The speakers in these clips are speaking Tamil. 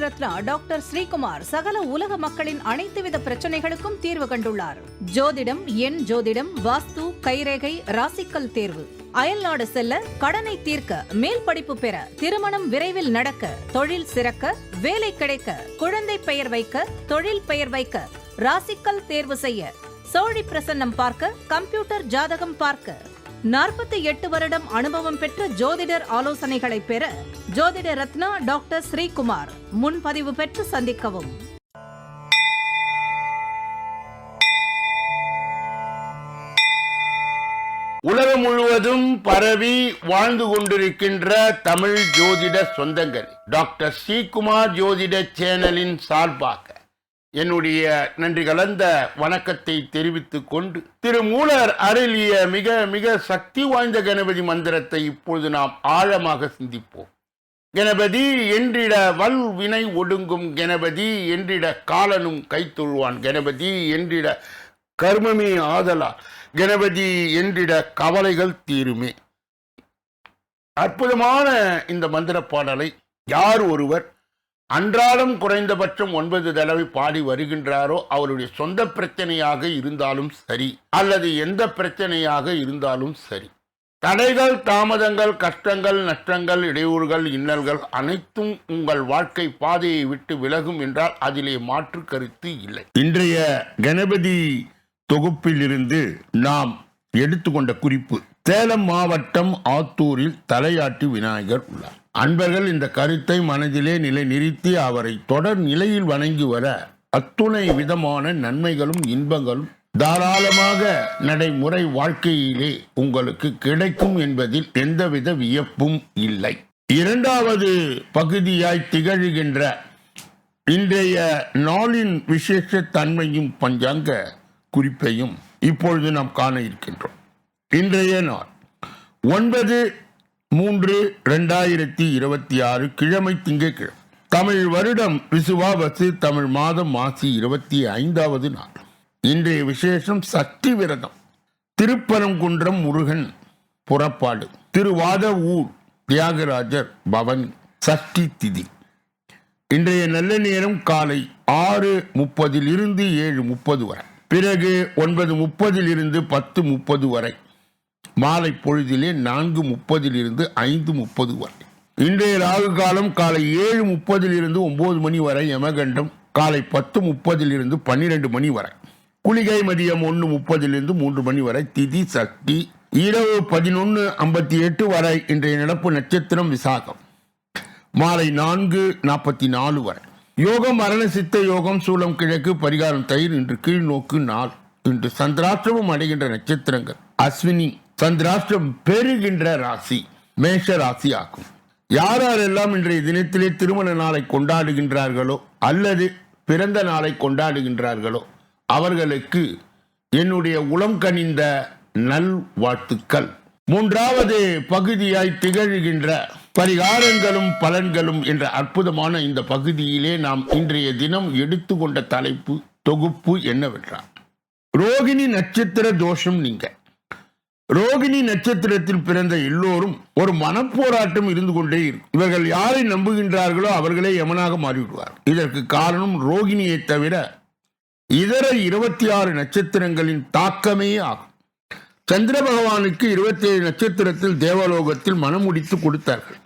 ரத்னா டாக்டர் ஸ்ரீகுமார் சகல உலக மக்களின் அனைத்து வித பிரச்சனைகளுக்கும் தீர்வு கண்டுள்ளார். ஜோதிடம், எண் ஜோதிடம், வாஸ்து, கைரேகை, ராசிக்கல் தேர்வு, அயல்நாடு செல்ல, கடனை தீர்க்க, மேல் படிப்பு பெற, திருமணம் விரைவில் நடக்க, தொழில் சிறக்க, வேலை கிடைக்க, குழந்தை பெயர் வைக்க, தொழில் பெயர் வைக்க, ராசிக்கல் தேர்வு செய்ய, சோழி பிரசன்னம் பார்க்க, கம்ப்யூட்டர் ஜாதகம் பார்க்க, 48 வருடம் அனுபவம் பெற்ற ஜோதிடர் ஆலோசனைகளை பெற ஜோதிட ரத்னா டாக்டர் ஸ்ரீகுமார். முன்பதிவு பெற்று சந்திக்கவும். உலகம் முழுவதும் பரவி வாழ்ந்து கொண்டிருக்கின்ற தமிழ் ஜோதிட சொந்தங்கள், டாக்டர் ஸ்ரீகுமார் ஜோதிட சேனலின் சார்பாக என்னுடைய நன்றி கலந்த வணக்கத்தை தெரிவித்துக் கொண்டு, திருமூலர் அருளிய மிக மிக சக்தி வாய்ந்த கணபதி மந்திரத்தை இப்பொழுது நாம் ஆழமாக சிந்திப்போம். கணபதி என்றிட வல் வினை ஒடுங்கும், கணபதி என்றிட காலனும் கைத்தொழுவான், கணபதி என்றிட கர்மமே ஆதலால், கணபதி என்றிட கவலைகள் தீருமே. அற்புதமான இந்த மந்திர பாடலை யார் ஒருவர் அன்றாடம் குறைந்தபட்சம் 9 தடவை பாடி வருகின்றாரோ, அவருடைய சொந்த பிரச்சனையாக இருந்தாலும் சரி, அல்லது எந்த பிரச்சனையாக இருந்தாலும் சரி, தடைகள், தாமதங்கள், கஷ்டங்கள், நஷ்டங்கள், இடையூறுகள், இன்னல்கள் அனைத்தும் உங்கள் வாழ்க்கை பாதையை விட்டு விலகும் என்றால் அதிலே மாற்று கருத்து இல்லை. இன்றைய கணபதி தொகுப்பில் இருந்து நாம் எடுத்துக்கொண்ட குறிப்பு, சேலம் மாவட்டம் ஆத்தூரில் தலையாட்டி விநாயகர் உள்ளார். அன்பர்கள் இந்த கருத்தை மனதிலே நிலை நிறுத்தி அவரை தொடர் நிலையில் வணங்கி வர அத்துணை விதமான நன்மைகளும் இன்பங்களும் தாராளமாக நடைமுறை வாழ்க்கையிலே உங்களுக்கு கிடைக்கும் என்பதில் எந்தவித வியப்பும் இல்லை. இரண்டாவது பகுதியாய் திகழ்கின்ற இன்றைய நாளின் விசேஷ தன்மையும் பஞ்சாங்க குறிப்பையும் இப்பொழுது நாம் காண இருக்கின்றோம். இன்றைய நாள் 9/3/2026 கிழமை, திங்கட்கிழமை, தமிழ் வருடம் விசுவாவசு, தமிழ் மாதம் மாசி 25வது நாள். இன்றைய விசேஷம் சஷ்டி விரதம், திருப்பரங்குன்றம் முருகன் புறப்பாடு, திருவாத ஊர் தியாகராஜர் பவன், சஷ்டி திதி. இன்றைய நல்ல நேரம் காலை 6:30 7:30 வரை, பிறகு 9:30 10:30 வரை, மாலை பொழுதிலே 4:30 5:30 வரை. இன்றைய ராகு காலம் காலை 7:30 9 மணி வரை, யமகண்டம் காலை 10:30 12 மணி வரை, குளிகை மதியம் 1:30 3 மணி வரை, திதி சஷ்டி, இரவு 11:58 வரை. இன்றைய நடப்பு நட்சத்திரம் விசாகம், மாலை 4:44 வரை. யோகம் மரண சித்த யோகம், சூலம் கிழக்கு, பரிகாரம் தயிர். இன்று கீழ் நோக்கு நாள். இன்று சந்திராஷ்டிரமம் அடைகின்ற நட்சத்திரங்கள் அஸ்வினி, சந்திராஷ்டிரம் பெறுகின்ற ராசி மேஷ ராசி ஆகும். யாரெல்லாம் இன்றைய தினத்திலே திருமண நாளை கொண்டாடுகின்றார்களோ அல்லது பிறந்த நாளை கொண்டாடுகின்றார்களோ அவர்களுக்கு என்னுடைய உளம் கனிந்த நல் வாழ்த்துக்கள். மூன்றாவது பகுதியாய் திகழ்கின்ற பரிகாரங்களும் பலன்களும் என்ற அற்புதமான இந்த பகுதியிலே நாம் இன்றைய தினம் எடுத்துக்கொண்ட தலைப்பு தொகுப்பு என்னவென்றால், ரோகிணி நட்சத்திர தோஷம் நீங்க. ரோகிணி நட்சத்திரத்தில் பிறந்த எல்லோரும் ஒரு மனப்போராட்டம் இருந்து கொண்டே இருக்கும். இவர்கள் யாரை நம்புகின்றார்களோ அவர்களே யமனாக மாறிவிடுவார். இதற்கு காரணம் ரோகிணியை தவிர இதர 26 நட்சத்திரங்களின் தாக்கமே ஆகும். சந்திர பகவானுக்கு 27 நட்சத்திரத்தில் தேவலோகத்தில் மனம் முடித்து கொடுத்தார்கள்.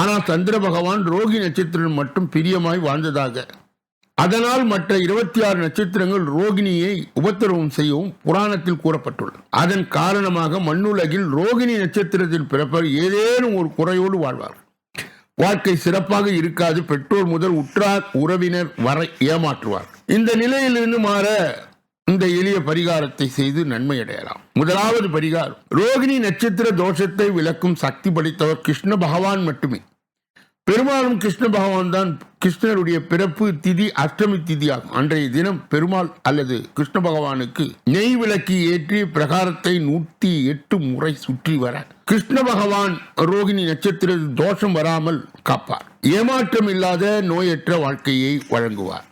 ஆனால் சந்திர பகவான் ரோகிணி நட்சத்திரம் மட்டும் பிரியமாய் வாழ்ந்ததாக, அதனால் மற்ற 26 நட்சத்திரங்கள் ரோகிணியை உபத்திரவம் செய்யவும் புராணத்தில் கூறப்பட்டுள்ளது. அதன் காரணமாக மண்ணுலகில் ரோகிணி நட்சத்திரத்தில் பிறப்பவர் ஏதேனும் ஒரு குறையோடு வாழ்வார். வாழ்க்கை சிறப்பாக இருக்காது. பெற்றோர் முதல் உற்றார் உறவினர் வரை ஏமாற்றுவார். இந்த நிலையிலிருந்து மாற இந்த எளிய பரிகாரத்தை செய்து நன்மை அடையலாம். முதலாவது பரிகாரம், ரோகிணி நட்சத்திர தோஷத்தை விளக்கும் சக்தி படைத்தவர் கிருஷ்ண பகவான் மட்டுமே. பெருமாளும் கிருஷ்ண பகவான் தான். கிருஷ்ணருடைய பிறப்பு திதி அஷ்டமி திதி ஆகும். அன்றைய தினம் பெருமாள் அல்லது கிருஷ்ண பகவானுக்கு நெய் விளக்கி ஏற்றி பிரகாரத்தை 108 முறை சுற்றி வர கிருஷ்ண பகவான் ரோகிணி நட்சத்திர தோஷம் வராமல் காப்பார். ஏமாற்றம் இல்லாத நோயற்ற வாழ்க்கையை வழங்குவார்.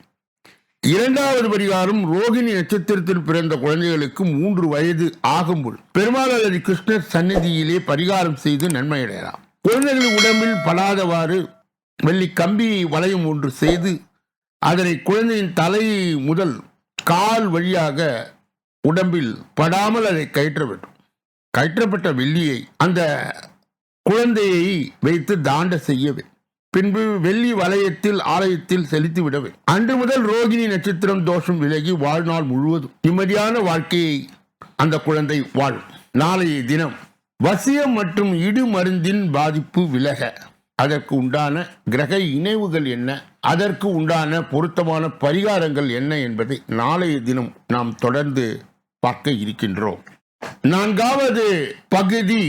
இரண்டாவது பரிகாரம், ரோகிணி நட்சத்திரத்தில் பிறந்த குழந்தைகளுக்கு 3 வயது ஆகும்போது பெருமாள் அல்லது கிருஷ்ணர் சந்நிதியிலே பரிகாரம் செய்து நன்மை அடையலாம். குழந்தைகள் உடம்பில் படாதவாறு வெள்ளி கம்பி வளையம் ஒன்று செய்து அதனை குழந்தையின் தலை முதல் கால் வழியாக உடம்பில் படாமல் அதை கயிற்ற வேண்டும். கயிற்றப்பட்ட வெள்ளியை அந்த குழந்தையை வைத்து தாண்ட செய்யவே, பின்பு வெள்ளி வளையத்தில் ஆலயத்தில் செலுத்தி விடவே. அன்று முதல் ரோகிணி நட்சத்திரம் தோஷம் விலகி வாழ்நாள் முழுவதும் நிம்மதியான வாழ்க்கையை அந்த குழந்தை வாழும். நாளைய தினம் வசியம் மற்றும் இடு மருந்தின் பாதிப்பு விலக அதற்கு உண்டான கிரக இணைவுகள் என்ன, அதற்கு உண்டான பொருத்தமான பரிகாரங்கள் என்ன என்பதை நாளைய தினம் நாம் தொடர்ந்து பார்க்க இருக்கின்றோம். 4வது பகுதி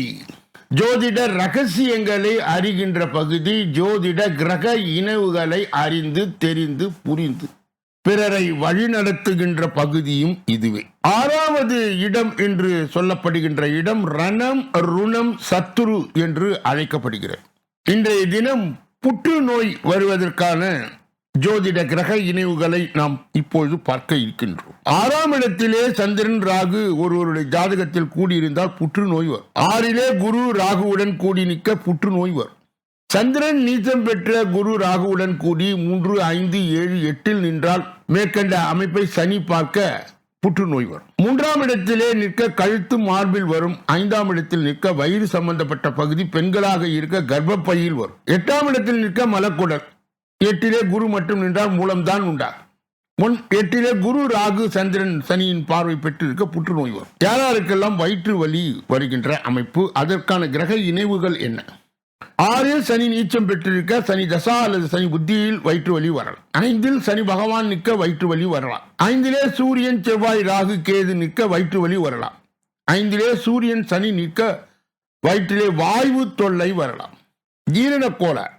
ஜோதிட ரகசியங்களை அறிகின்ற பகுதி. ஜோதிட கிரக இணைவுகளை அறிந்து தெரிந்து புரிந்து பிறரை வழிநடத்துகின்ற பகுதியும் இதுவே. 6வது இடம் என்று சொல்லப்படுகின்ற இடம் ரணம் ருணம் சத்துரு என்று அழைக்கப்படுகிறது. இன்றைய தினம் புற்றுநோய் வருவதற்கான ஜோதிட கிரக இணைவுகளை நாம் இப்பொழுது பார்க்க இருக்கின்றோம். 6ஆம் இடத்திலே சந்திரன் ராகு ஒருவருடைய ஜாதகத்தில் கூடியிருந்தால் புற்றுநோய் வரும். 6லே குரு ராகுவுடன் கூடி நிற்க புற்றுநோய் வரும். சந்திரன் நீச்சம் பெற்ற குரு ராகுவுடன் கூடி 3, 5, 7, 8 நின்றால் மேற்கண்ட அமைப்பை சனி பார்க்க புற்றுநோய் வரும். 3ஆம் இடத்திலே நிற்க கழுத்து மார்பில் வரும். 5ஆம் இடத்தில் நிற்க வயிறு சம்பந்தப்பட்ட பகுதி பெண்களாக இருக்க கர்ப்பப்பையில் வரும். 8ஆம் இடத்தில் நிற்க மலக்குடல். 8லே குரு மட்டும் நின்றால் மூலம்தான் உண்டாகும். 8லே குரு ராகு சந்திரன் சனியின் பார்வை பெற்றிருக்க புற்றுநோய் வரும். யாராருக்கெல்லாம் வயிற்று வலி வருகின்ற அமைப்பு, அதற்கான கிரக இணைவுகள் என்ன? 6ல் சனி நீச்சம் பெற்றிருக்க சனி தசா அல்லது சனி புத்தியில் வயிற்று வலி வரலாம். 5ல் சனி பகவான் நிற்க வயிற்று வலி வரலாம். 5லே சூரியன் செவ்வாய் ராகு கேது நிற்க வயிற்று வலி வரலாம். 5லே சூரியன் சனி நிற்க வயிற்றிலே வாயு தொல்லை வரலாம். ஜீரண கோளாறு.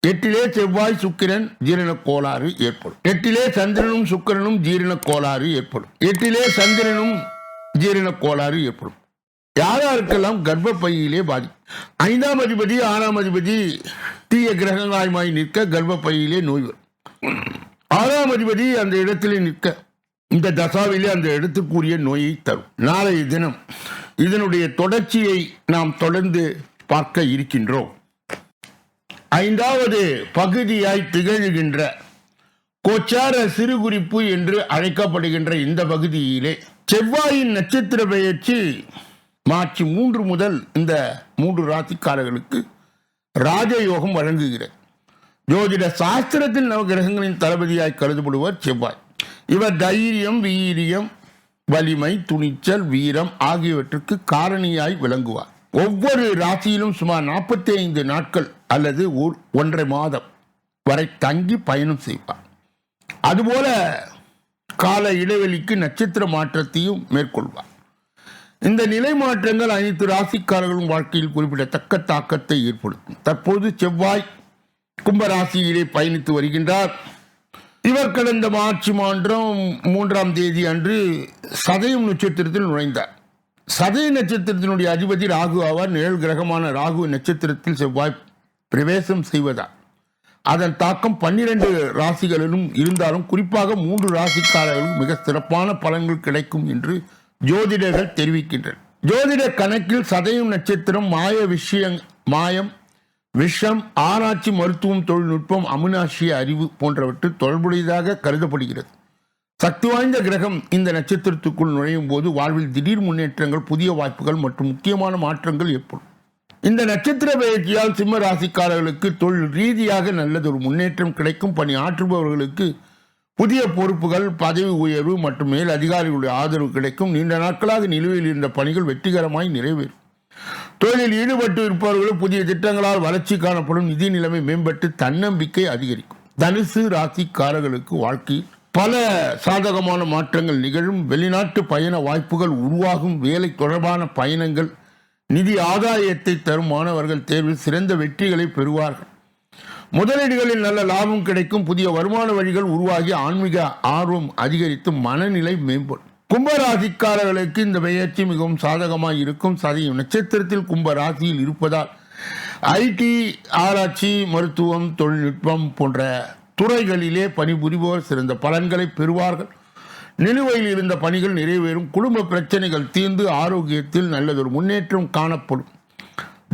8லே செவ்வாய் சுக்கிரன் ஜீரண கோளாறு ஏற்படும். 8லே சந்திரனும் சுக்கிரனும் ஜீரண கோளாறு ஏற்படும். 8லே சந்திரனும் ஜீரண கோளாறு ஏற்படும். யாராருக்கெல்லாம் கர்ப்பப்பையிலே பாதி. 5ஆம் அதிபதி 6ஆம் அதிபதி தீய கிரகங்களாய் நிற்க கர்ப்பப்பையிலே நோய் வரும். 6ஆம் அதிபதி அந்த இடத்திலே நிற்க இந்த தசாவிலே அந்த இடத்துக்குரிய நோயை தரும். நாளைய தினம் இதனுடைய தொடர்ச்சியை நாம் தொடர்ந்து பார்க்க இருக்கின்றோம். 5வது பகுதியாய் திகழ்கின்ற கோச்சார சிறுகுறிப்பு என்று அழைக்கப்படுகின்ற இந்த பகுதியிலே செவ்வாயின் நட்சத்திர பெயர்ச்சி மார்ச் 3 முதல் இந்த 3 ராசிக்காரர்களுக்கு ராஜயோகம் வழங்குகிறது. ஜோதிட சாஸ்திரத்தில் நவகிரகங்களின் தளபதியாய் கருதப்படுவர் செவ்வாய். இவர் தைரியம், வீரியம், வலிமை, துணிச்சல், வீரம் ஆகியவற்றுக்கு காரணியாய் விளங்குவார். ஒவ்வொரு ராசியிலும் சுமார் 45 நாட்கள் அல்லது 1.5 மாதம் வரை தங்கி பயணம் செய்வார். அதுபோல கால இடைவெளிக்கு நட்சத்திர மாற்றத்தையும் மேற்கொள்வார். இந்த நிலை மாற்றங்கள் அனைத்து ராசிக்காரர்களும் வாழ்க்கையில் குறிப்பிடத்தக்க தாக்கத்தை ஏற்படுத்தும். தற்போது செவ்வாய் கும்பராசியிலே பயணித்து வருகின்றார். இவர் கடந்த மார்ச் மாதம் 3ஆம் தேதி அன்று சதயம் நட்சத்திரத்தில் நுழைந்தார். சதய நட்சத்திரத்தினுடைய அதிபதி ராகு ஆவார். நிழல் கிரகமான ராகு நட்சத்திரத்தில் செவ்வாய் பிரவேசம் செய்வதால் அதன் தாக்கம் 12 ராசிகளிலும் இருந்தாலும் குறிப்பாக 3 ராசிக்காரர்களும் மிக சிறப்பான பலன்கள் கிடைக்கும் என்று ஜோதிடர்கள் தெரிவிக்கின்றனர். ஜோதிட கணக்கில் சதயம் நட்சத்திரம் மாயம், விஷம், ஆராய்ச்சி, மருத்துவம், தொழில்நுட்பம், அமுனாசிய அறிவு போன்றவற்றில் தொடர்புடையதாக கருதப்படுகிறது. சக்தி வாய்ந்த கிரகம் இந்த நட்சத்திரத்துக்குள் நுழையும் போது வாழ்வில் திடீர் முன்னேற்றங்கள், புதிய வாய்ப்புகள் மற்றும் முக்கியமான மாற்றங்கள் ஏற்படும். இந்த நட்சத்திர பயிற்சியால் சிம்ம ராசிக்காரர்களுக்கு தொழில் ரீதியாக நல்லதொரு முன்னேற்றம் கிடைக்கும். பணி ஆற்றுபவர்களுக்கு புதிய பொறுப்புகள், பதவி உயர்வு மற்றும் மேல் அதிகாரிகளுடைய ஆதரவு கிடைக்கும். நீண்ட நாட்களாக நிலுவையில் இருந்த பணிகள் வெற்றிகரமாய் நிறைவேறும். தொழிலில் ஈடுபட்டு இருப்பவர்கள் புதிய திட்டங்களால் வளர்ச்சி காணப்படும். நிதி நிலைமை மேம்பட்டு தன்னம்பிக்கை அதிகரிக்கும். தனுசு ராசிக்காரர்களுக்கு வாழ்க்கையில் பல சாதகமான மாற்றங்கள் நிகழும். வெளிநாட்டு பயண வாய்ப்புகள் உருவாகும். வேலை தொடர்பான பயணங்கள், நிதி ஆதாயத்தை தரும். மாணவர்கள் தேர்வில் சிறந்த வெற்றிகளை பெறுவார்கள். முதலீடுகளில் நல்ல லாபம் கிடைக்கும். புதிய வருமான வழிகள் உருவாகி ஆன்மீக ஆர்வம் அதிகரித்து மனநிலை மேம்படும். கும்பராசிக்காரர்களுக்கு இந்த பெயர்ச்சி மிகவும் சாதகமாக இருக்கும். சதயம் நட்சத்திரத்தில் கும்பராசியில் இருப்பதால் ஐடி, ஆராய்ச்சி, மருத்துவம், தொழில்நுட்பம் போன்ற துறைகளிலே பணிபுரிபவர் சிறந்த பலன்களை பெறுவார்கள். நிலுவையில் இருந்த பணிகள் நிறைவேறும். குடும்ப பிரச்சனைகள் தீர்ந்து ஆரோக்கியத்தில் நல்லதொரு முன்னேற்றம் காணப்படும்.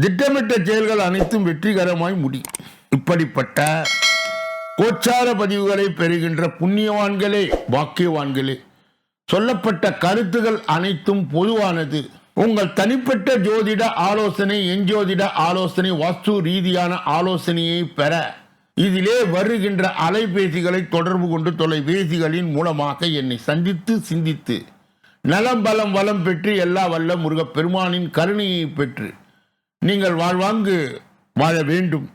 திட்டமிட்ட செயல்கள் அனைத்தும் வெற்றிகரமாய் முடியும். இப்படிப்பட்ட கோச்சார பதிவுகளை பெறுகின்ற புண்ணியவான்களே, பாக்கியவான்களே, சொல்லப்பட்ட கருத்துகள் அனைத்தும் பொதுவானது. உங்கள் தனிப்பட்ட ஜோதிட ஆலோசனை, எஞ்சோதிட ஆலோசனை, வாஸ்து ரீதியான ஆலோசனையை பெற இதிலே வருகின்ற அலைபேசிகளை தொடர்பு கொண்டு தொலைபேசிகளின் மூலமாக என்னை சந்தித்து சிந்தித்து நலம் பலம் வளம் பெற்று எல்லா வல்ல முருகப் பெருமானின் கருணையை பெற்று நீங்கள் வாழ்வாங்கு வாழ வேண்டும்.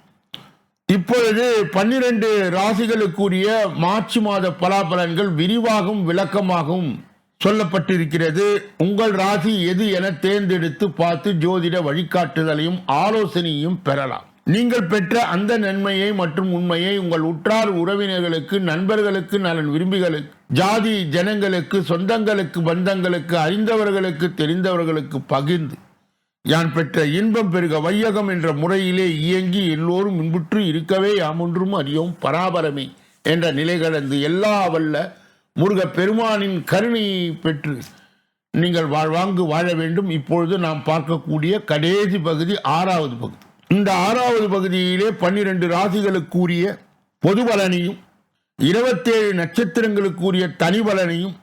இப்பொழுது 12 ராசிகளுக்குரிய மார்ச் மாத பலாபலன்கள் விரிவாகவும் விளக்கமாகவும் சொல்லப்பட்டிருக்கிறது. உங்கள் ராசி எது என தேர்ந்தெடுத்து பார்த்து ஜோதிட வழிகாட்டுதலையும் ஆலோசனையும் பெறலாம். நீங்கள் பெற்ற அந்த நன்மையை மற்றும் உண்மையை உங்கள் உற்றார் உறவினர்களுக்கு, நண்பர்களுக்கு, நலன் விரும்பிகளுக்கு, ஜாதி ஜனங்களுக்கு, சொந்தங்களுக்கு, பந்தங்களுக்கு, அறிந்தவர்களுக்கு, தெரிந்தவர்களுக்கு பகிர்ந்து யான் பெற்ற இன்பம் பெருக வையகம் என்ற முறையிலே இயங்கி எல்லோரும் இன்புற்று இருக்கவே யாமொன்றும் அறியோம் பராபரமே என்ற நிலை கடந்து எல்லா வல்ல முருகப் பெருமானின் கருணையை பெற்று நீங்கள் வாழ்வாங்கு வாழ வேண்டும். இப்பொழுது நாம் பார்க்கக்கூடிய கடைசி பகுதி 6வது பகுதி. இந்த 6வது பகுதியிலே 12 ராசிகளுக்குரிய பொது பலனையும் 27 நட்சத்திரங்களுக்குரிய தனி பலனையும்,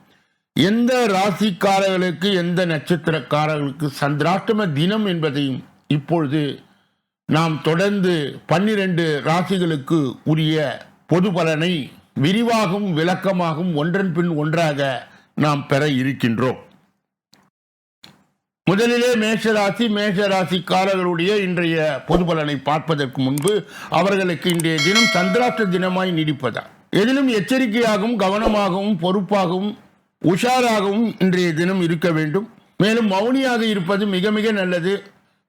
எந்த ராசிக்காரர்களுக்கு எந்த நட்சத்திரக்காரர்களுக்கு சந்திராஷ்டம தினம் என்பதையும் இப்பொழுது நாம் தொடர்ந்து 12 ராசிகளுக்கு உரிய பொது பலனை விரிவாகவும் விளக்கமாகவும் ஒன்றன் பின் ஒன்றாக நாம் பெற இருக்கின்றோம். முதலிலே மேஷராசிக்காரர்களுடைய இன்றைய பொது பலனை பார்ப்பதற்கு முன்பு அவர்களுக்கு இன்றைய தினம் சந்திராஷ்ட தினமாய் நீடிப்பதா, எதிலும் எச்சரிக்கையாகவும் கவனமாகவும் பொறுப்பாகவும் உஷாராகவும் இன்றைய தினம் இருக்க வேண்டும். மேலும் மௌனியாக இருப்பது மிக மிக நல்லது.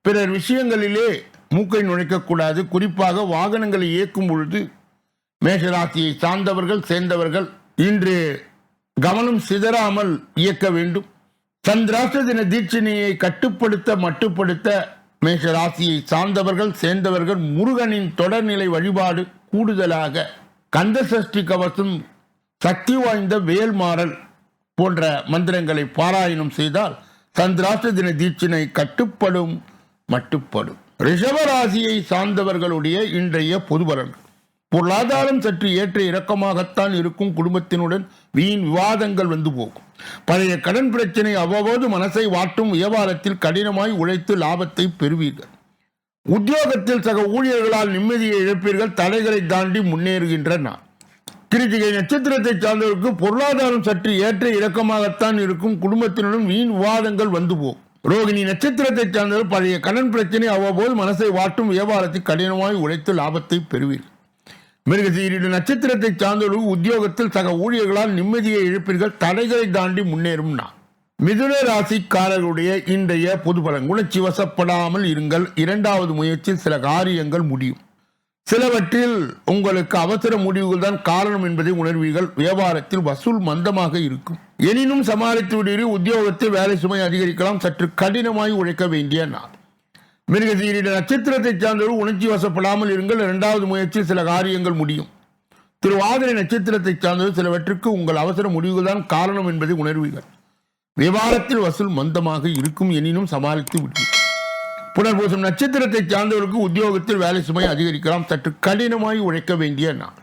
பிறர் விஷயங்களிலே மூக்கை நுழைக்கக்கூடாது. குறிப்பாக வாகனங்களை இயக்கும் பொழுது மேஷராசியை சார்ந்தவர்கள் சேர்ந்தவர்கள் இன்று கவனம் சிதறாமல் இயக்க வேண்டும். சந்திராஷ்ட தின தீட்சணையை கட்டுப்படுத்த மட்டுப்படுத்த மேஷராசியை சார்ந்தவர்கள் சேர்ந்தவர்கள் முருகனின் தொடர்நிலை வழிபாடு, கூடுதலாக கந்த சஷ்டி கவசம், சக்தி வாய்ந்த வேல்மாறல் போன்ற மந்திரங்களை பாராயணம் செய்தால் சந்திராஷ்ட தின தீட்சணை கட்டுப்படும் மட்டுப்படும். ரிஷபராசியை சார்ந்தவர்களுடைய இன்றைய பொது பலன்கள். பொருளாதாரம் சற்று ஏற்ற இறக்கமாகத்தான் இருக்கும். குடும்பத்தினுடன் வீண் விவாதங்கள் வந்து போகும். பழைய கடன் பிரச்சனை அவ்வப்போது மனசை வாட்டும். வியாபாரத்தில் கடினமாய் உழைத்து லாபத்தை பெறுவீர்கள். உத்தியோகத்தில் சக ஊழியர்களால் நிம்மதியை இழப்பீர்கள். தடைகளை தாண்டி முன்னேறுகின்ற நாள். கிருத்திகை நட்சத்திரத்தை சார்ந்தவருக்கு பொருளாதாரம் சற்று ஏற்ற இறக்கமாகத்தான் இருக்கும். குடும்பத்தினுடன் வீண் விவாதங்கள் வந்து போகும். ரோகிணி நட்சத்திரத்தை சார்ந்தவர் பழைய கடன் பிரச்சனை அவ்வப்போது மனசை வாட்டும். வியாபாரத்தில் கடினமாய் உழைத்து லாபத்தை பெறுவீர்கள். மிருகசீரிட நட்சத்திரத்தை சார்ந்தவர்கள் உத்தியோகத்தில் சக ஊழியர்களால் நிம்மதியை இழப்பீர்கள். தடைகளை தாண்டி முன்னேறும் நாள். மிதுன ராசிக்காரர்களுடைய இன்றைய பொது பலன். உணர்ச்சி வசப்படாமல் இருங்கள். 2வது முயற்சியில் சில காரியங்கள் முடியும். சிலவற்றில் உங்களுக்கு அவசர முடிவுகள் தான் காரணம் என்பதை உணர்வீர்கள். வியாபாரத்தில் வசூல் மந்தமாக இருக்கும். எனினும் சமாளித்து விடுவீர்கள். உத்தியோகத்தில் வேலை சுமை அதிகரிக்கலாம். சற்று கடினமாய் உழைக்க வேண்டிய நாள். மிருகசீரிட நட்சத்திரத்தை சார்ந்தவர்கள் உணர்ச்சி வசப்படாமல் இருங்கள். 2வது முயற்சியில் சில காரியங்கள் முடியும். திருவாதிரை நட்சத்திரத்தை சார்ந்தவர்கள் சிலவற்றுக்கு உங்கள் அவசர முடிவுகள் தான் காரணம் என்பதை உணர்வீர்கள். வியாபாரத்தில் வசூல் மந்தமாக இருக்கும். எனினும் சமாளித்து விடுவீர்கள். புனர்பூசம் நட்சத்திரத்தை சார்ந்தவருக்கு உத்தியோகத்தில் வேலை சுமை அதிகரிக்கலாம். சற்று கடினமாய் உழைக்க வேண்டிய நாள்.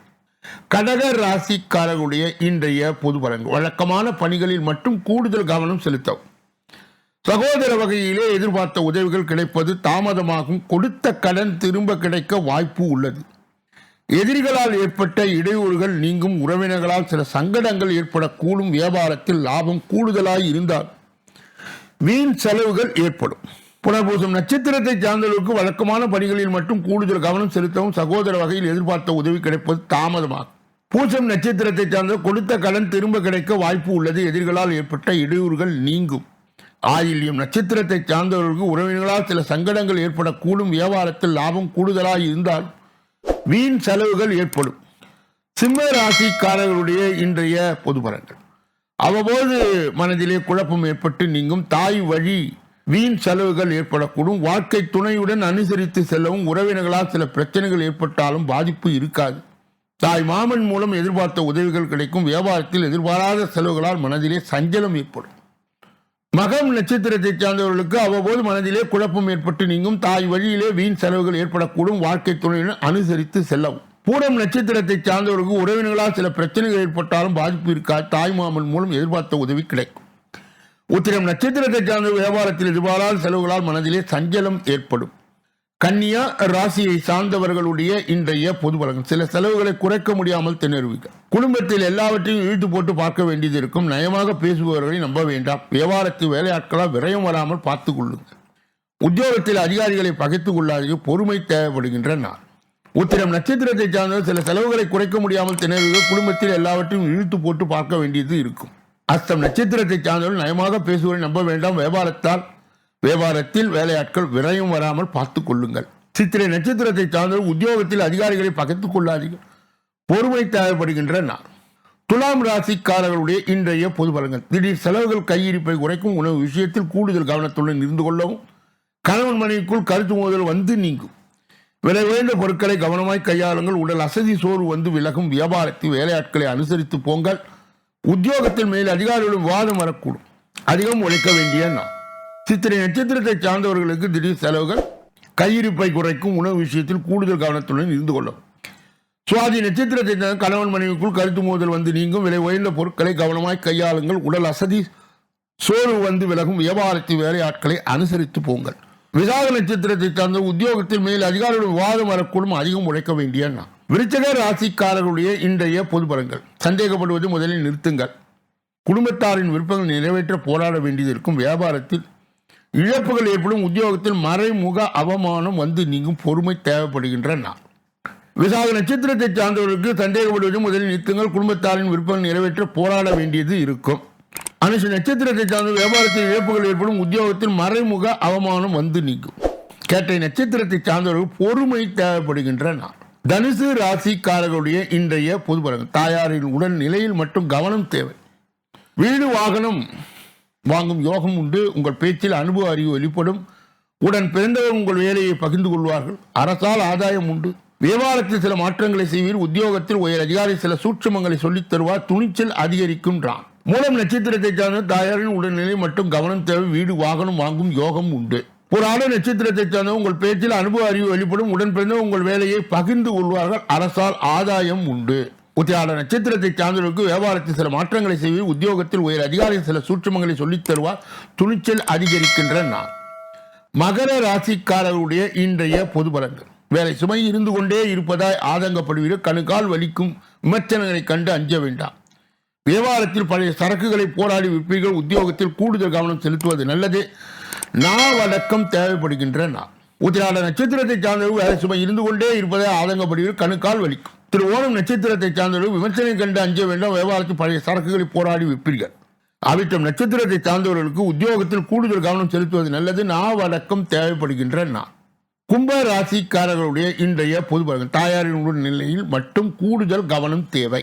கடக ராசிக்காரர்களுடைய இன்றைய பொது பலன்கள். வழக்கமான பணிகளில் மட்டும் கூடுதல் கவனம் செலுத்தவும். சகோதர வகையிலே எதிர்பார்த்த உதவிகள் கிடைப்பது தாமதமாகும். கொடுத்த கடன் திரும்ப கிடைக்க வாய்ப்பு உள்ளது. எதிரிகளால் ஏற்பட்ட இடையூறுகள் நீங்கும். உறவினர்களால் சில சங்கடங்கள் ஏற்படக்கூடும். வியாபாரத்தில் லாபம் கூடுதலாய் இருந்தால் வீண் செலவுகள் ஏற்படும். புனர்பூசம் நட்சத்திரத்தை சார்ந்தவர்களுக்கு வழக்கமான பணிகளில் மட்டும் கூடுதல் கவனம் செலுத்தவும். சகோதர வகையில் எதிர்பார்த்த உதவி கிடைப்பது தாமதமாகும். பூசம் நட்சத்திரத்தை சார்ந்த கொடுத்த கடன் திரும்ப கிடைக்க வாய்ப்பு உள்ளது. எதிரிகளால் ஏற்பட்ட இடையூறுகள் நீங்கும். ஆயில்யம் நட்சத்திரத்தை சார்ந்தவர்களுக்கு உறவினர்களால் சில சங்கடங்கள் ஏற்படக்கூடும். வியாபாரத்தில் லாபம் கூடுதலாக இருந்தால் வீண் செலவுகள் ஏற்படும். சிம்ம ராசிக்காரர்களுடைய இன்றைய பொது பலன்கள். அவ்வப்போது மனதிலே குழப்பம் ஏற்பட்டு நீங்கும். தாய் வழி வீண் செலவுகள் ஏற்படக்கூடும். வாழ்க்கை துணையுடன் அனுசரித்து செல்லவும். உறவினர்களால் சில பிரச்சனைகள் ஏற்பட்டாலும் பாதிப்பு இருக்காது. தாய் மாமன் மூலம் எதிர்பார்த்த உதவிகள் கிடைக்கும். வியாபாரத்தில் எதிர்பாராத செலவுகளால் மனதிலே சஞ்சலம் ஏற்படும். மகம் நட்சத்திரத்தை சார்ந்தவர்களுக்கு அவ்வப்போது மனதிலே குழப்பம் ஏற்பட்டு நீங்கும். தாய் வழியிலே வீண் செலவுகள் ஏற்படக்கூடும். வாழ்க்கை துணையுடன் அனுசரித்து செல்லவும். பூரம் நட்சத்திரத்தை சார்ந்தவர்களுக்கு உறவினர்களால் சில பிரச்சனைகள் ஏற்பட்டாலும் பாதிப்பு இருக்காது. தாய் மாமன் மூலம் எதிர்பார்த்த உதவி கிடைக்கும். உத்திரம் நட்சத்திரத்தை சார்ந்த வியாபாரத்தில் எதிர்பாராத செலவுகளால் மனதிலே சஞ்சலம் ஏற்படும். கன்னியா ராசியை சார்ந்தவர்களுடைய இன்றைய பொது பலன். சில செலவுகளை குறைக்க முடியாமல் திணறுவீர்கள். குடும்பத்தில் எல்லாவற்றையும் இழுத்து போட்டு பார்க்க வேண்டியது இருக்கும். நயமாக பேசுபவர்களை நம்ப வேண்டாம். வியாபாரத்தில் வேலையாட்களால் விரயம் வராமல் பார்த்துக் கொள்ளுங்கள். உத்தியோகத்தில் அதிகாரிகளை பகைத்துக் கொள்ளாதீர்கள். பொறுமை தேவைப்படுகின்ற நாள். உத்திரம் நட்சத்திரத்தை சார்ந்த சில செலவுகளை குறைக்க முடியாமல் திணறுவீர்கள். குடும்பத்தில் எல்லாவற்றையும் இழுத்து போட்டு பார்க்க வேண்டியது இருக்கும். அஸ்தம் நட்சத்திரத்தை சார்ந்தவர்கள் நயமாக பேசுவதை நம்ப வேண்டாம். வியாபாரத்தில் வேலையாட்கள் விரயம் வராமல் பார்த்துக் கொள்ளுங்கள். சித்திரை நட்சத்திரத்தை சார்ந்தவர்கள் உத்தியோகத்தில் அதிகாரிகளை பகைத்துக் கொள்ளாதீர்கள். பொறுமை தேவைப்படுகின்ற நாள். துலாம் ராசிக்காரர்களுடைய இன்றைய பொது பலன்கள். திடீர் செலவுகள் கையிருப்பை குறைக்கும். உணவு விஷயத்தில் கூடுதல் கவனத்துடன் இருந்து கொள்ளவும். கணவன் மனைவிக்குள் கருத்து மோதல் வந்து நீங்கும். விலை உயர்ந்த பொருட்களை கவனமாய் கையாளுங்கள். உடல் அசதி சோர்வு வந்து விலகும். வியாபாரத்தில் வேலையாட்களை அனுசரித்து போங்கள். உத்தியோகத்தில் மேல் அதிகாரிகளும் வாதம் வரக்கூடும். அதிகம் உழைக்க வேண்டிய நாள். சித்திரை நட்சத்திரத்தை சார்ந்தவர்களுக்கு திடீர் செலவுகள் கையிருப்பை குறைக்கும். உணவு விஷயத்தில் கூடுதல் கவனத்துடன் இருந்து கொள்ளும். சுவாதி நட்சத்திரத்தை சார்ந்த கணவன் மனைவிக்குள் கருத்து மோதல் வந்து நீங்கும். விலை உயர்ந்த பொருட்களை கவனமாய் கையாளுங்கள். உடல் அசதி சோர்வு வந்து விலகும். வியாபாரத்தில் வேலையாட்களை அனுசரித்து போங்கள். விசாக நட்சத்திரத்தை சார்ந்த உத்தியோகத்தில் மேல் அதிகாரிகளும் வாதம் வரக்கூடும். அதிகம் உழைக்க வேண்டிய நாள். விருச்சிக ராசிக்காரர்களுடைய இன்றைய பொது பலன்கள். சந்தேகப்படுவது முதலில் நிறுத்துங்கள். குடும்பத்தாரின் விருப்பங்கள் நிறைவேற்ற போராட வேண்டியது இருக்கும். வியாபாரத்தில் இழப்புகள் ஏற்படும். உத்தியோகத்தில் மறைமுக அவமானம் வந்து நீங்கும். பொறுமை தேவைப்படுகின்ற நாள். விசாக நட்சத்திரத்தை சார்ந்தவர்களுக்கு சந்தேகப்படுவது முதலில் நிறுத்துங்கள். குடும்பத்தாரின் விருப்பங்கள் நிறைவேற்ற போராட வேண்டியது இருக்கும். அனுஷ நட்சத்திரத்தை சார்ந்த வியாபாரத்தில் இழப்புகள் ஏற்படும். உத்தியோகத்தில் மறைமுக அவமானம் வந்து நீங்கும். கேட்டை நட்சத்திரத்தை சார்ந்தவர்கள் பொறுமை தேவைப்படுகின்ற நாள். தனுசு ராசிக்காரர்களுடைய இன்றைய பொது பலன். தாயாரின் உடல் நிலையில் மட்டும் கவனம் தேவை. வீடு வாகனம் வாங்கும் யோகம் உண்டு. உங்கள் பேச்சில் அனுபவ அறிவு வெளிப்படும். உடன் பிறந்தவர் உங்கள் வேலையை பகிர்ந்து கொள்வார்கள். அரசால் ஆதாயம் உண்டு. வியாபாரத்தில் சில மாற்றங்களை செய்வீர். உத்தியோகத்தில் உயர் அதிகாரி சில சூட்சமங்களை சொல்லித் தருவார். துணிச்சல் அதிகரிக்கின்றான். மூலம் நட்சத்திரத்தை சார்ந்த தாயாரின் உடல்நிலை மட்டும் கவனம் தேவை. வீடு வாகனம் வாங்கும் யோகம் உண்டு. ஒரு ஆட நட்சத்திரத்தை சார்ந்த உங்கள் பேச்சில் அனுபவ அறிவு வெளிப்படும். உடன் பிறந்த உங்கள் வேலையை பகிர்ந்து கொள்வார்கள். அரசால் ஆதாயம் உண்டு. உத்திராட நட்சத்திரத்தை சார்ந்தவர்களுக்கு வியாபாரத்தில் சில மாற்றங்களை செய்வீர். உத்தியோகத்தில் உயர் அதிகாரி சில சூட்சமங்களை சொல்லித் தருவார். துணிச்சல் அதிகரிக்கின்ற நாள். மகர ராசிக்காரர்களுடைய இன்றைய பொது பலன்கள். வேலை சுமை இருந்து கொண்டே இருப்பதாய் ஆதங்கப்படுவீர்கள். கணுக்கால் வலிக்கும் விமர்சனங்களை கண்டு அஞ்ச வேண்டாம். வியாபாரத்தில் பழைய சரக்குகளை போராடி விற்பீர்கள். உத்தியோகத்தில் கூடுதல் கவனம் செலுத்துவது நல்லது. நாவடக்கம் தேவைப்படுகின்ற நாள். உத்திராட நட்சத்திரத்தை சார்ந்தவர்கள் வேலை சுமை இருந்து கொண்டே இருப்பதை ஆதங்கப்படுவீர்கள். கணுக்கால் வலிக்கும். திரு ஓணம் நட்சத்திரத்தை சார்ந்தவர்கள் விமர்சனம் கண்டு அஞ்ச வேண்டாம். வியாபாரத்தில் பழைய சரக்குகளை போராடி விற்பீர்கள். அவிட்டம் நட்சத்திரத்தை சார்ந்தவர்களுக்கு உத்தியோகத்தில் கூடுதல் கவனம் செலுத்துவது நல்லது. நாவடக்கம் தேவைப்படுகின்ற நாள். கும்ப ராசிக்காரர்களுடைய இன்றைய பொது பலன். தாயாரின் உடல் நிலையில் மட்டும் கூடுதல் கவனம் தேவை.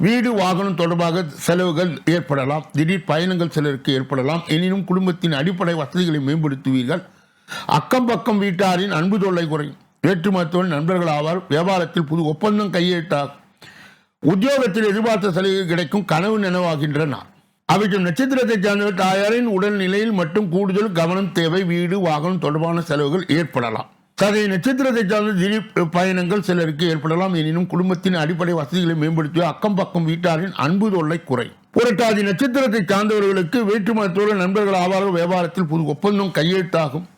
வீடு வாகனம் தொடர்பாக செலவுகள் ஏற்படலாம். திடீர் பயணங்கள் சிலருக்கு ஏற்படலாம். எனினும் குடும்பத்தின் அடிப்படை வசதிகளை மேம்படுத்துவீர்கள். அக்கம் பக்கம் வீட்டாரின் அன்பு தொல்லை குறையும். வேற்று மருத்துவ நண்பர்கள் ஆவார். வியாபாரத்தில் புது ஒப்பந்தம் கையெழுத்தாகும். உத்தியோகத்தில் எதிர்பார்த்த சலுகை கிடைக்கும். கனவு நினைவாகின்ற நாள். அவிட்டம் நட்சத்திரத்தை சார்ந்தவர் தாயாரின் உடல் நிலையில் மட்டும் கூடுதல் கவனம் தேவை. வீடு வாகனம் தொடர்பான செலவுகள் ஏற்படலாம். சதய நட்சத்திரத்தை சார்ந்த திடீர் பயணங்கள் சிலருக்கு ஏற்படலாம். எனினும் குடும்பத்தின் அடிப்படை வசதிகளை மேம்படுத்திய அக்கம் பக்கம் வீட்டாரின் அன்பு தொல்லை குறை. புரட்டாதி நட்சத்திரத்தை சார்ந்தவர்களுக்கு வேற்று மருத்துவ நண்பர்கள் ஆவார்கள். வியாபாரத்தில் புது ஒப்பந்தம் கையெழுத்தாகும்.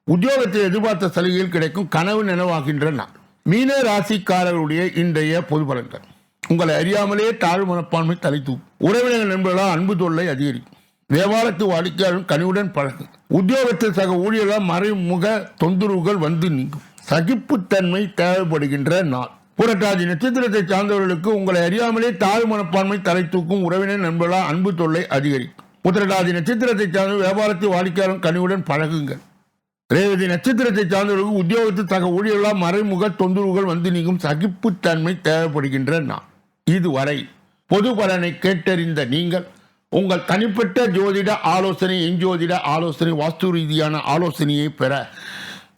உத்தியோகத்தில் எதிர்பார்த்த சலுகைகள் கிடைக்கும். கனவு நினைவாகின்ற நாள். மீன ராசிக்காரர்களுடைய இன்றைய பொது பலன்கள். உங்களை அறியாமலே தாழ்வு மனப்பான்மை தலை தூக்கும். உறவினர்கள் நண்பர்களால் அன்பு தொல்லை அதிகரிக்கும். வியாபாரத்து வாடிக்கையாளர் கனிவுடன் பழகும். உத்தியோகத்தில் சக ஊழியர்களால் மறைமுக தொந்தரவுகள் வந்து நீங்கும். சகிப்புத்தன்மை தேவைப்படுகின்ற நாள். புரட்டாதி நட்சத்திரத்தை சார்ந்தவர்களுக்கு உங்களை அறியாமலே தாழ்வு மனப்பான்மை தலை தூக்கும். உறவினர் நண்பர்களால் அன்பு தொல்லை அதிகரிக்கும். உத்திரட்டாதி நட்சத்திரத்தை சார்ந்த வியாபாரத்தை வாடிக்கையாளர் கனிவுடன் பழகுங்கள். ரேவதி நட்சத்திரத்தை சார்ந்தவர்களுக்கு உத்தியோகத்தில் சக ஊழியர்களால் மறைமுக தொந்தரவுகள் வந்து நீங்கும். சகிப்புத்தன்மை தேவைப்படுகின்ற நாள். இதுவரை பொது பலனை கேட்டறிந்த நீங்கள் உங்கள் தனிப்பட்ட ஜோதிட ஆலோசனை, எஞ்சோதிட ஆலோசனை, வாஸ்து ரீதியான ஆலோசனையை பெற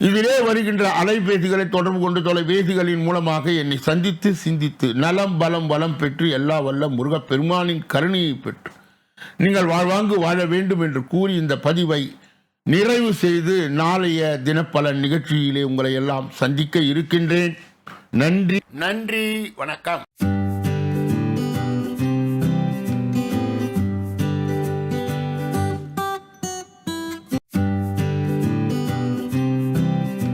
இதிலே வருகின்ற அலைபேசிகளை தொடர்பு கொண்டு தொலைபேசிகளின் மூலமாக என்னை சந்தித்து சிந்தித்து நலம் பலம் வளம் பெற்று எல்லா வல்ல முருகப் பெருமானின் கருணையை பெற்று நீங்கள் வாழ்வாங்கு வாழ வேண்டும் என்று கூறி இந்த பதிவை நிறைவு செய்து நாளைய தினப்பலன் நிகழ்ச்சியிலே உங்களை எல்லாம் சந்திக்க இருக்கின்றேன். நன்றி, வணக்கம்.